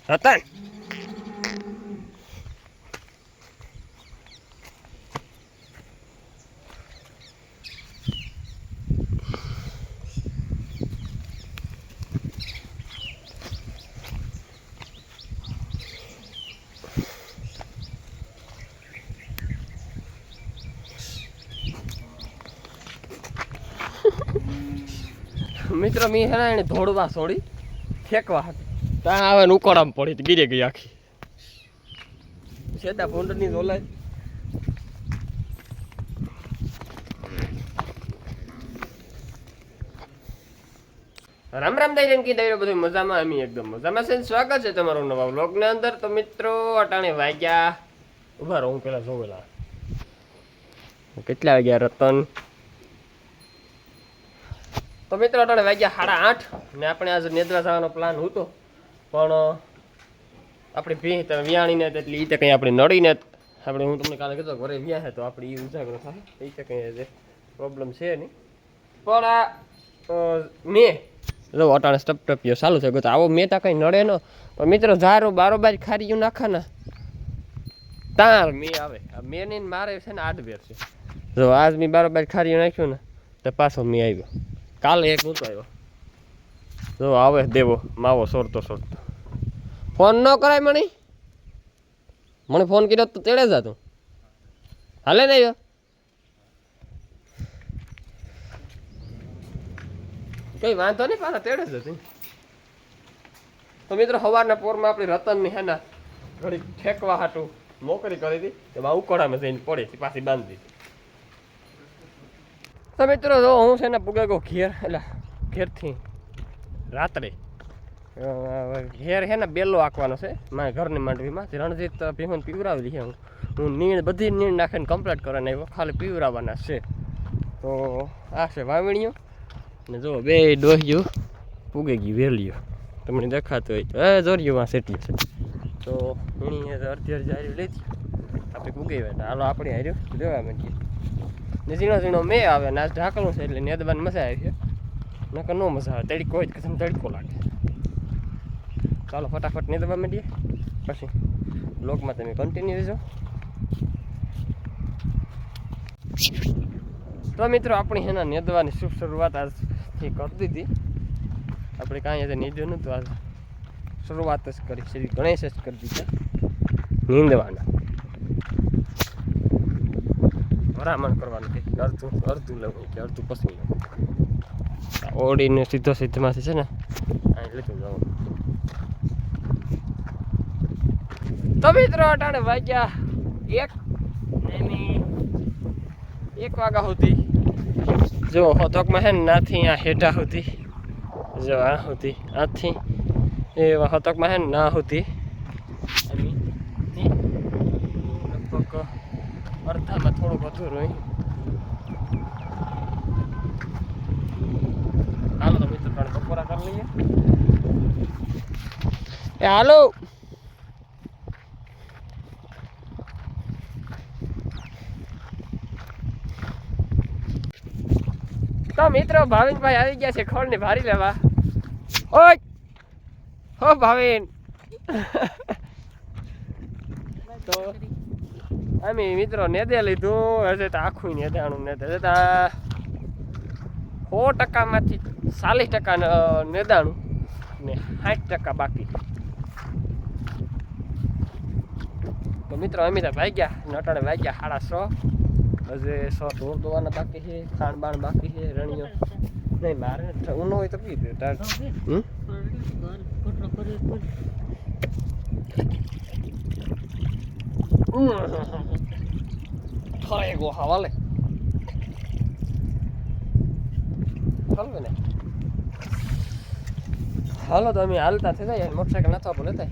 રતન મિત્ર મી હે ને એને ધોડવા છોડી ફેંકવા ત્યાં આવે ને ઉકોડામાં પડી ગીરે ગઈ આખી સેદા ભૂંડની ઓલાય રામ રામ દઈ કી દઈ બધું મજામાં અમે એકદમ મજામાં છે સ્વાગત છે તમારું નવા વ્લોગની અંદર તો મિત્રો અટાણે વાગ્યા ઉભા રહો હું પેલા જોવેલા કેટલા વાગ્યા રતન તો મિત્રો અટાણે વાગ્યા 8:30 ને આપણે આજે નેદવા જવાનો પ્લાન હતો પણ આપણી ભી વિયાણીને એટલે એ તો કંઈ આપણે નડીને આપણે હું તમને કાલે કીધું ઘરે વ્યા છે તો આપણે એ ઉજાગરો થાય એ તો કંઈ પ્રોબ્લેમ છે નહીં પણ આ મેં જો અટાણે ટપટપીઓ ચાલુ થઈ ગયો તો આવો મેં તો કંઈ નડે ન પણ મિત્રો જારો બારોબાર ખારીયું નાખા ને તાર મેં આવે મેં ને મારે છે ને આડવેર છે જો આજ મેં બારોબાર ખારીયું નાખ્યું ને તો પાછો મેં આવ્યો કાલે એક નહોતો આવ્યો જો આવે દેવો માવો સોરતો ફોન ન કરાય મને ફોન કર્યો તો તેડે જા તું હાલે ને આવ્યો કઈ વાંધો નહીં પાછા તેડે જ હતી તો મિત્રો સવારના પોરમાં આપણી રતનની હે ને ઘડી ફેંકવા હાટું મોકરી કરી હતી એમાં ઉકળામાં જઈને પડે પાછી બાંધી દીધી તો મિત્રો જો હું છે ને પુગાગો ઘેર એટલે ઘેરથી રાત્રે ઘેર છે ને બેલો આંકવાનો છે મારા ઘરની માંડવીમાં રણજીત ભીમન પીવરાવેલી છે હું નીણ બધી નીણ નાખીને કમ્પ્લીટ કરવાને આવ્યો ખાલી પીવરાવવાના છે તો આ છે વાવણીઓ ને જો બે ડોહ્યું પૂગે ગયું વેલ્યું તમને દેખાતું હોય તો જોરિયુંમાં સેટ્યું છે તો એની અડધી હારી લીધી આપણે પૂગી હોય હાલો આપણે હાર્યું જોવા માંડીએ ને ઝીણો મેં આવે ને આ ઢાંકણું છે એટલે નેદવાની મજા આવી છે નકર ન મજા આવે તડકો હોય કસમ તડકો લાગે ચાલો ફટાફટ નેદવા માંડીએ પછી બ્લોગમાં તમે કન્ટિન્યુ રહેજો તો મિત્રો આપણી એના નેદવાની શુભ શરૂઆત આજથી કરી દીધી આપણે કાંઈ આજે નીંદ્યું નહોતું આજ શરૂઆત જ કરી શ્રી ગણેશ જ કરી દીધા નીંદવાના ભરામણ કરવાનું કે અડધું લેવું કે અડધું પસંદ લેવું ઓડીને સીધમાંથી છે ને અહીં લીધું જવું તો મિત્રો અટાણે વાગ્યા 1 વાગ્યા સુધી જો હોતકમાં છે ને નાથી આ હેઠા સુધી જો આ સુધી આથી એ હોતકમાં છે ને ના સુધી લગભગ અડધામાં થોડુંક વધુ રહ્યું હાલો તો મિત્રો બપોરા કરી લઈએ એ હાલો તો મિત્રો ભાવિનભાઈ આવી ગયા છે ખોળ ને ભારી લેવા ઓય હો ભાવિન તો અમે મિત્રો નેદે લીધું હશે તો આખું નેદાણું નેદે 100%માંથી 40% નેદાણું ને 60% બાકી તો મિત્રો અમે તો ભાગ્યા નટાણે વાગ્યા 6:30 હજે 100 ઢોર દોવાના બાકી છે ખાણ બાણ બાકી છે રણીઓ નહીં મારે ઊનો હોય તો પી દે તાર ખરે ગો હવાલે ચાલવે ને હાલો તો અમે હાલતા થઈ જાય મોટરસાઇકલ નથી આપણે લેતા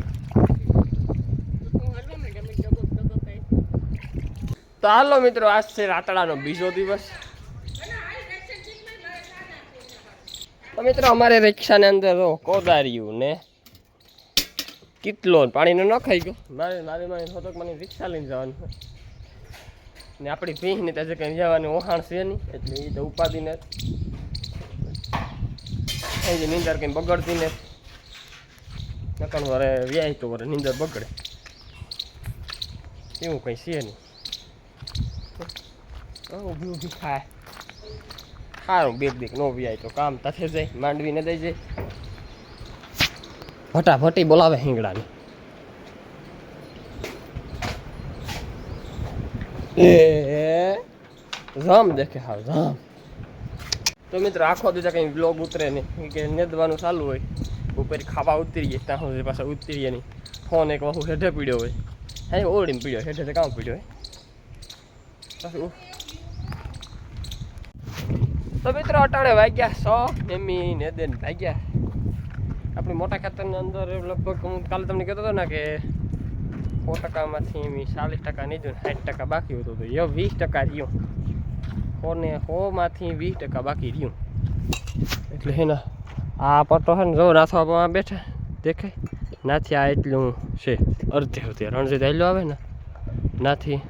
તો હાલો મિત્રો આજ છે રાતડાનો બીજો દિવસ તો મિત્રો અમારે રિક્ષાની અંદર કોદાર્યું ને કેટલો પાણીનો ન ખાઈ ગયો મારી થોડોક મને રિક્ષા લઈને જવાનું ને આપણી ભીંને ત્યાં જે કંઈ જવાની ઓહાણ છે નહીં એટલે એ તો ઉપાડીને નીંદર કંઈ બગડતી ને નકર વરે વ્યાય તો વરે નીંદર બગડે એવું કંઈ છે નહીં. ઊભી ઊભી ખાય સારું બેગ નો વ્યાય તો કામ તથે જાય માંડવી ને દઈ જાય ફટાફટી બોલાવે હિંગડાની. જામ દેખે હા જામ. તો મિત્રો આખો દિવસ કંઈ બ્લોગ ઉતરે નહીં કે નેદવાનું ચાલુ હોય ઉપર ખાવા ઉતરીએ ત્યાં સુધી પાછા ઉતરીએ નહીં. ફોન એક વખત હેઠે પીડ્યો હોય હે ઓળીને પીડ્યો હેઠે કામ પીડ્યો હોય પાછું. તો મિત્રો અટાણે વાગ્યા 100 એમી નેદેન ભાગ્યા. આપણી મોટા ખેતરની અંદર લગભગ હું કાલે તમને કહેતો હતો ને કે 100%માંથી એમી 40% નહીં જોયું 60% બાકી હતું તો એ 20% રહ્યું. 100માંથી 20% બાકી રહ્યું. એટલે હે ને આ પટ્ટો છે ને જો નાથવામાં બેઠા દેખાય નાથી આ એટલું છે અડધે સુધી રણજીત હેલો આવે ને નાથી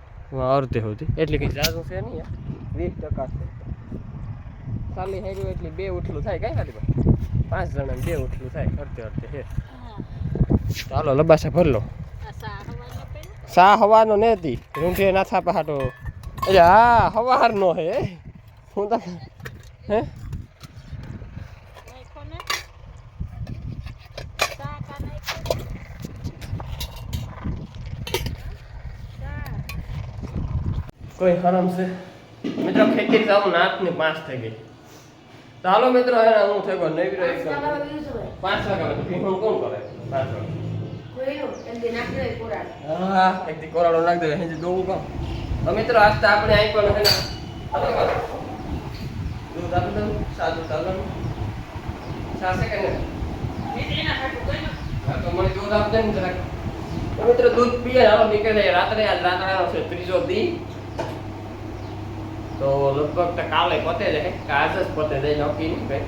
અડધે સુધી એટલે કંઈ જાજુ છે નહીં 20% છે. ચાલી હેર્યું એટલે 2 ઉઠલું થાય કાંઈ ખાલી 5 જણા 2 ઉઠલું થાય અડધે છે. ચાલો લબાસા ભર લો. સા હવાનો નથી રૂંઢે નાથા પહાટો એટલે હા હવારનો હે હું તો હે કોઈ હરામ છે મિત્રો ખેતી જાઉં નાથની 5 થઈ ગઈ. ચાલો મિત્રો હે હું થઈ ગયો નવી રહી 5 વાગ્યા ભીખણ કોણ કરે 5 વાગ્યા હા એક દી કોરાડો નાખ દે હજી દોવું કામ. તો મિત્રો આજ તો આપણે આઈ પણ હે ને દૂધ આપી દઉં સાદું ચાલવાનું સાસે કે હા તો મને દૂધ આપી દે ને જરાક. તો મિત્રો દૂધ પીએ હાલો નીકળે રાત્રે આજ રાત્રાનો છે ત્રીજો દી. તો લગભગ તો કાલે પતે જાય કે આજ જ પતે જાય નક્કી નહીં કઈ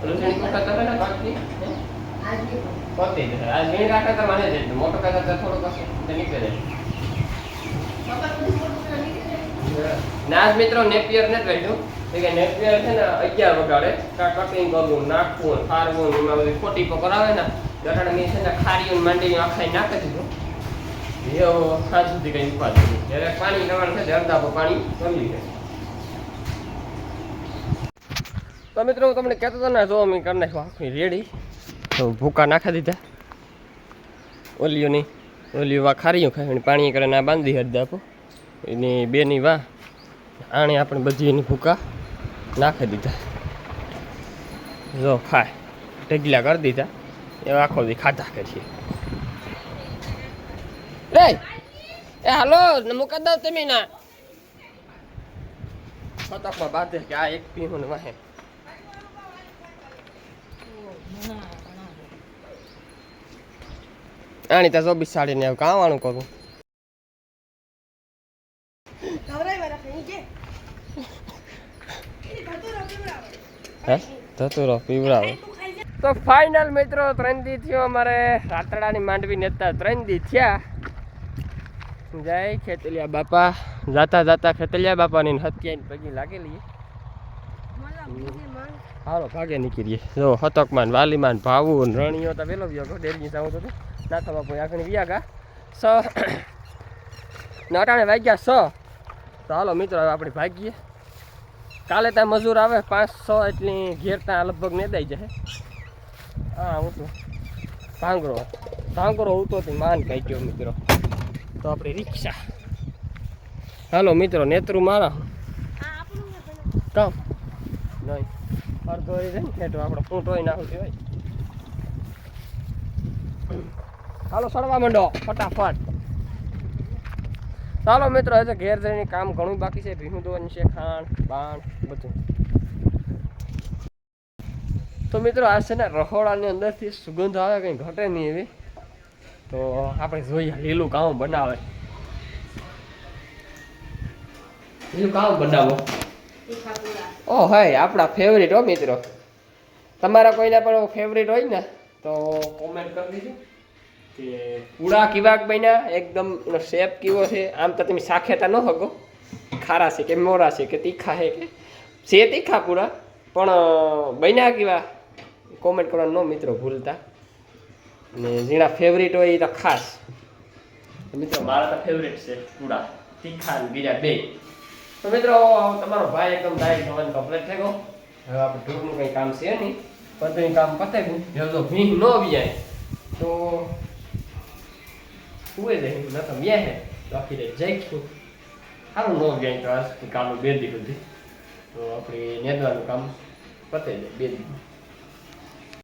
રોજની કોટા કરે ને બાકી પતે જાય આજ વીણ કાકા તો મને જાય મોટો કાકા તો થોડું કશે તો નીકળે જાય. નાજ મિત્રો નેપિયર ને કહ્યું કે નેપિયર છે ને 11 વગાડે કટિંગ કરવું નાખવું ફારવું એમાં બધી ખોટી પકડ આવે ને ગટાડા ની છે ને ખારીઓ માંડી આખાઈ નાખી દીધું એવું સાંજ સુધી કંઈ ઉપાધિ નહીં. જ્યારે પાણી કરવાનું છે અડધા પાણી ગમી જાય. તો મિત્રો હું તમને કહેતો હતો ને જો અમે કરી નાખ્યું આખી રેડી તો ભૂકા નાખી દીધા ઓલીઓ વા ખારીઓ ખાઈ પાણી કરે ના બાંધી હરદા આપો એની બેની વાહ આણે આપણે બધી એની ભૂકા નાખી દીધા. જો ખાય ઢગલા કરી દીધા એવા આખો દી ખાધા કરીએ. રે એ હાલો મૂકા દો તમે ના ફટાકમાં બાંધે કે આ એક પીવું ને વાહે આની ત્યાં 24 સાડી ને કાવાનું કરું હે ધતુરો પીવડાવે. તો ફાઇનલ મિત્રો 3 દી થયો અમારે રાતડાની માંડવી નેતા 3 દી થયા. જય ખેતલિયા બાપા જાતા જાતા ખેતલિયા બાપાની હત્યાની પગી લાગેલી હાલો ભાગે નીકળીએ. જો હતકમાન વાલીમાન ભાવું રણીઓ તો પેલો વ્યો ડેરી જાઉં તો નાથા બાપુ આગળ વ્યા ગા 6 નટાણે વાગ્યા 6. તો હાલો મિત્રો હવે આપણે ભાગીએ. કાલે ત્યાં મજૂર આવે 500 એટલી ઘેર ત્યાં લગભગ નેદાઈ જાય. હા હું તો ભાંગરો ઉતો માન કહી ગયો મિત્રો. તો આપણી રિક્ષા હાલો મિત્રો નેત્રું મારા કામ નહીં અડધો રહી જાય ને ખેટો આપણે ફૂટ હોય નાખું હોય. હાલો સડવા માંડો ફટાફટ. ચાલો મિત્રો હજુ ઘેર જઈને કામ ઘણું બાકી છે. ભીનું દોવાનું છે ખાંડ બાણ બધું. તો મિત્રો આ છે ને રહોડાની અંદરથી સુગંધ આવે કંઈ ઘટે નહીં એવી. તો આપણે જોઈએ લીલું કામ બનાવે. લીલું કામ બનાવો ઓ હાય આપણા ફેવરિટ હો મિત્રો. તમારા કોઈના પણ ફેવરિટ હોય ને તો કોમેન્ટ કરી દીજો કે પૂડા કેવાક બન્યા એકદમ એનો શેપ કેવો છે. આમ તો તમે સાખેતા ન શકો ખારા છે કે મોરા છે કે તીખા છે કે છે તીખા પૂરા પણ બન્યા કેવા કોમેન્ટ કરવાનું ન મિત્રો ભૂલતા. અને જેના ફેવરિટ હોય એ તો ખાસ. તો મિત્રો મારા તો ફેવરિટ છે પૂડા તીખા અને બીજા બે. તો મિત્રો તમારો ભાઈ એકદમ ડાયટ જવાનું કમ્પ્લીટ થઈ ગયો. હવે આપણે ઢોરનું કંઈ કામ છે નહીં, બધું કામ પતાવી ગયું. જો ભીંગ ન વ્યાય તો ઉવે જાય ન તો વ્યાહે તો આખી રાત જાગ્યું. સારું ન વ્યાય તો આજ કામ 2 દી સુધી તો આપણે નેદવાનું કામ પતાવી જાય 2 દી.